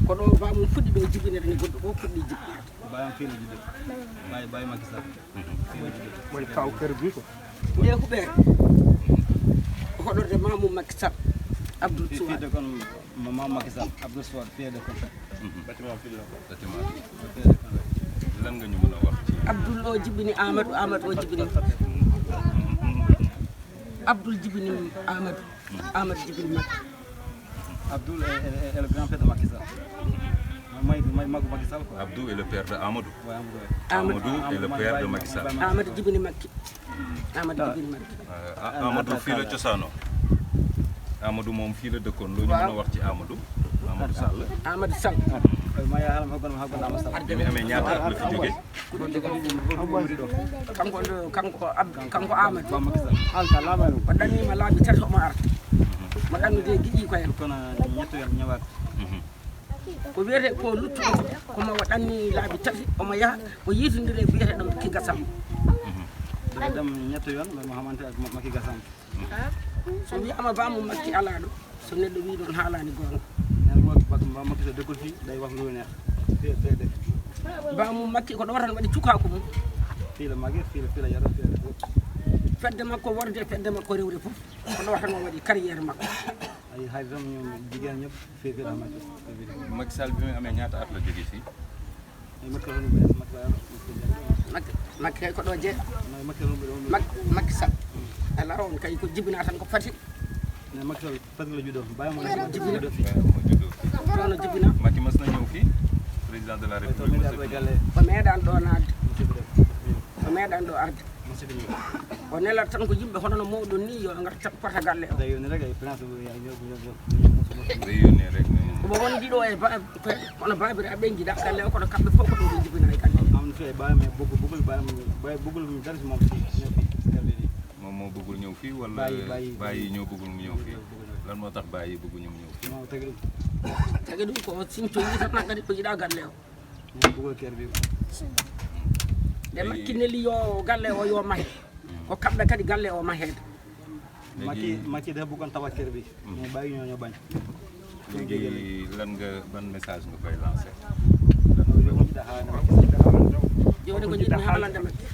ko ɗo bamum fuɗɗi ɗo jibinede ne goɗɗo fof fuɗɗi jibinede bayam fii la juddoo baye Macky Sall woni kaw kër bi ko nde huɓere hoɗorde mamum Macky Sall Abdoul Souad fiyede kon mamam Macky Sall Abdoul Souad fiyede kon bâtiment lan nga ñu mën a wax ci Abdoul o jibini Amadou Amadou o jibini Abdoul jibini Amadou Amadou jibini Macky Abdoul est le grand-père de Macky Sall Macky Sall quoi. Abdou est le père de Amadou. Ouais, Amadou est le père de Macky Sall. Amadou jibini Macky Amadou jibini Macky Amadou fii la cosaanoo Amadou moom fii la dëkkoon lu ñu mën a wax ci Amadou Sall. Amadou Sall bi mu amee ñaata at la fi jógee kanko Amadou waɗanima laabi tati omo arta mo ɗannude giƴi ko hen kono ñetto yon ñawat ko wiyete ko luttuɗo komo waɗanni laabi tati omo yaha o yitodiri e biyete ɗum Macky Gassam dem ñetto yon mo xamante ak Macky Gassam so wiyama bamum Macky ala ɗo so neɗɗo wi ɗon haalani gonga Macky so dëkkul fii day wax lu neex bamum Macky ko ɗo tan waɗi cukako mum fii la magi fii la yaro fedde makko worde fedde makko rewde fof ko ɗo tan o waɗi carriére makko ay hay dom ñoom jigéen ñëpp fii la Macky Sall bi mu amee ñaata at la jógee fii Macky kay ko ɗo jeeya Macky Sall ala on kay ko jibina tan ko fati Macky Sall fati la juddoo bàyyi mo jibina ɗono jibina Macky mas na ñëw fii président de la république o meeɗan ɗo naatde o meeɗan ɗo arde o nelat tan ko yimɓe hono no mawɗon ni yo ngar pota galle o day yónnee rek omo wondi ɗo e hono babiraɓe jiiɗa galle o kono kamɓe fof ko ɗo ɓe jibina e galle am fi bàyyi mais bëggul mu dara si moom moom moo bëggul ñëw fii wala bàyyi ñoo bëggul mu ñëw fii lan moo tax bàyyi bëgguñu mu ñëw fii tagi ɗum ko simto yi tan kadi ko jiiɗa galle o bëggul kër bi nde Macky neli yo galle o yo mahe o kamɓe kadi galle o mahede Macky dafa bëggoon tabax kër bi mais bàyyi ñoo bañ léegi lan nga ban message nga koy lancé joni ko jiɗmi haalande Macky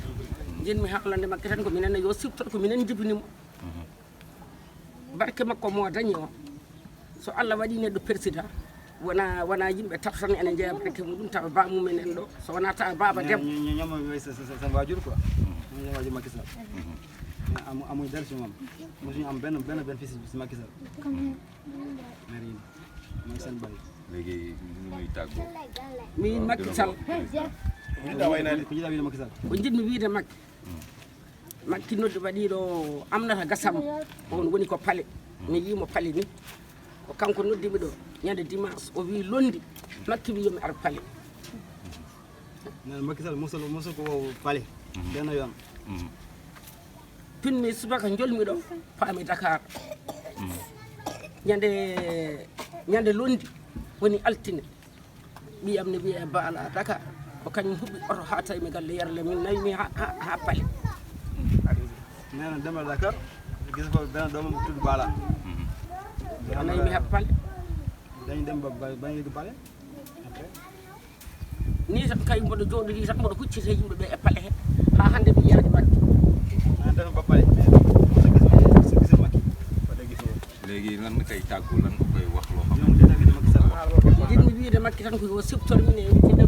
jinmi haalande Macky tan ko minenne yo siftoto ko minen jibinimo barke makko mo dañi o so Allah waɗi neɗɗo président wona yimɓe tato tan ene jeeya barke muɗum tawa bamumen en ɗo so wona tawa baba debbo ñoom seen waajur quoi ñoom waajur Macky Sall amuñ dara si moom mosuñu am benn fils si Macky Sall mère yi mooy seen bari léegi ñu muy tàggoo mi Macky Sall ko jiɗmi wiide Macky noddi waɗiɗo amnata Gassam on woni ko paale mi yimo paale ni ko kanko noddimi ɗo ñande dimanche o wi londi Macky wi yomi ar paale Macky Sall musul ko wow paale benn yoon pinmi subaka jolmi ɗo paami Dakar ñande londi woni altine ɓiyam ne wiye baala Dakar ko kañum huɓɓi oto ha tawi mi galle yerle min nawimi ha paale nena demal Dakar gis ko benn doomam tudd Bala a nawimi ha paale dañu dem bañ léegi paale ni tan kay mboɗo jooɗori tan mboɗo huccite yimɓeɓe e paale he ha hande mi yiyaade Macky dem ba paale gis Macky léegi lan nga koy tàggu lan nga koy wax loo jiɗmi wiide Macky tan ko yo siftor min e witide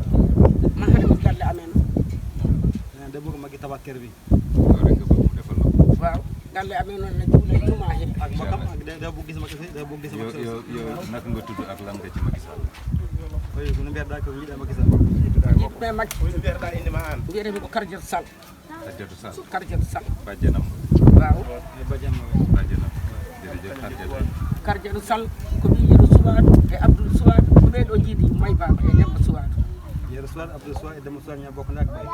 ma hade mi galle amen de bëgg Macky tabax kër bi loolu rek nga bëgg mu defal la waaw galle amen noon ne juula juma he ak makam ak da bëgg gis Macky da bëgg gis Macky yow naka nga tudd ak lan nga ci Macky Sall oy ko mbiyeɗa ko yiɗa Macky Sall yiɗme Macky mbiyetemi ko Kardiatou Sall Kardiatou Sall bajjanam waaw bajjanam jërëjëf Kardiatou Sall ko wiyeɗo Souadou e Abdoul Souadou ko ɓeɗo jiiɗi may baba e Demba Souadou Yero Souadou Abdoul Souadou e Demba Souadou ñaa bokk ndaak bay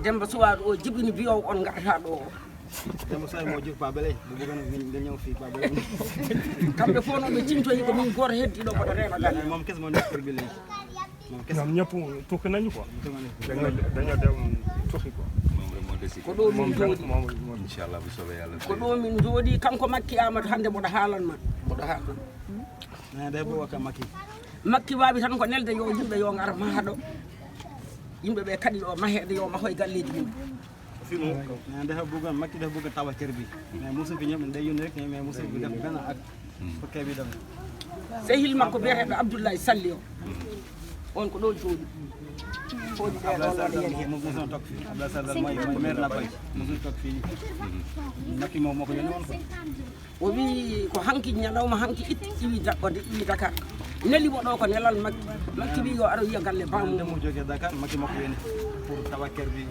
Demba Souadou o jibini biyowo on garata ɗo dama say moo jur Pabele bu bëgg nga ñëw fii Pabele kamɓe fof noon ɓe cintoyi ko min goto heddiɗo koto reeno galle moom kes moo nekk kër gi léegi moom kes ñoom ñëpp tukki nañu quoi dañoo dem tukki quoi ko ɗo min jooɗi inchallah bu soobee yàlla ko ɗo min jooɗi kanko Makki Amadou hannde mboɗo haalanma day bo wakka Makki waawi tan ko nelde yo yimɓe yo ngar maha ɗo yimɓe ɓe kadi ɗo maheede yo mahoye galleji mum dafa bëgg Makki dafa bëgg tabax kër bi mais musu fi ñëpp day yónni rek mais musu bi def benn ak pour kër bi dem sehil makko biyeteɗo Abdoulaye Salli o on ko ɗo jooɗi fooji ɗe ɗo waɗa yeri musu tok fi Abdoulaye Salli mooy maire la bay musu tok fi Makki moom moo ko yónni woon o wi ko hanki ñalawma hanki iwi Dakar neli mo ɗo ko nelal Makki wi yo ara yiya galle bamum mo joge Dakar Makki moo ko yónni pour tabax kër bi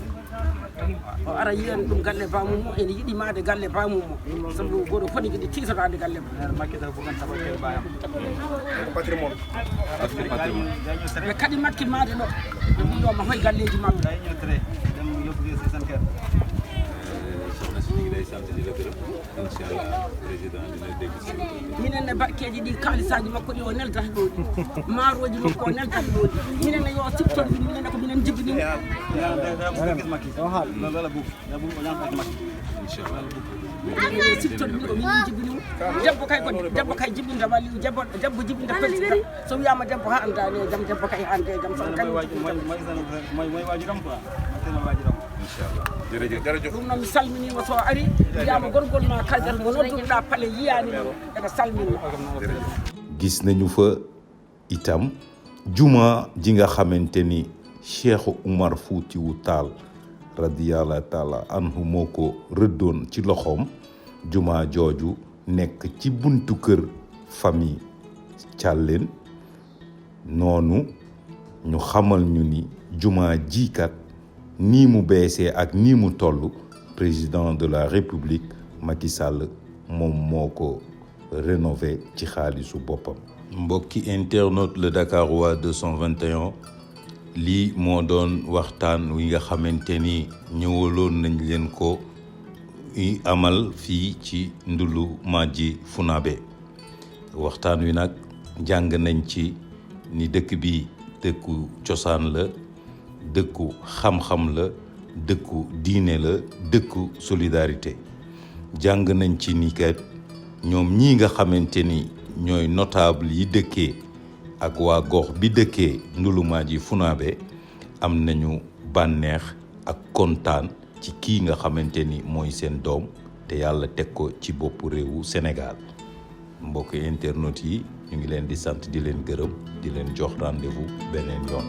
o ara yiyan ɗum galle bamum mo ene yiɗi maade galle bamum mo sabu goɗo foti kadi tiitorade galle Makki dafa bëgg tabax kër bayam patrimoine ɓe kadi Makki maade ɗo ɓe mbi yo mahoye galleji mabɓe day ñëw tere dem yóbbu si seen kër soxna si ñu ngi lay sant di la gërëm inchallah président dina dégg si minenne bakkeji ɗi kaalisaji makko ɗi o neltata ɗo ɗi maaroji makko o neltata ɗo ɗi minenne yo siptor ɗi minenne ko minen jibinimo minen siptor ɗi ko minen jibinimo debbo kay jibinta walli debbo jibinta président so wiyama debbo ha andani e jaam debbo kay hande e jaam san mooy wajuram quoi wajuram inchallah jërëjëf ɗum noon mi salminima so ari wiyama gorgol ma kalgal mo nodduɗa paale yiyani ɗo eɓe salminma gis nañu fa itam juma ji nga xamante ni Cheikh Oumar Foutiyou Tall radiyallahu taala anhu moo ko rëddoon ci loxoom juma jooju nekk ci buntu kër famille Thialène noonu ñu xamal ñu ni juma jikat nii mu beesee ak nii mu toll président de la république Macky Sall moom moo ko rénové ci xaalisu boppam. mbokki internaute le Dakarois 221 lii moo doon waxtaan wi nga xamante ni ñëwaloon nañ leen ko amal fii ci Ndulu Madji Funabé waxtaan wi nag jàng nañ ci ni dëkk bi dëkku cosaan la dëkku xam-xam la dëkku diine la dëkku solidarité jàng nañ ci ni kat ñoom ñii nga xamante ni ñooy notable yi dëkkee ak waa gox bi dëkkee Ndulu Madji Funabé am nañu bànneex ak kontaan ci kii nga xamante ni mooy seen doom te yàlla teg ko ci boppu réewu Sénégal mbokk internautes yi ñu ngi leen di sant di leen gërëm di leen jox rendez-vous beneen yoon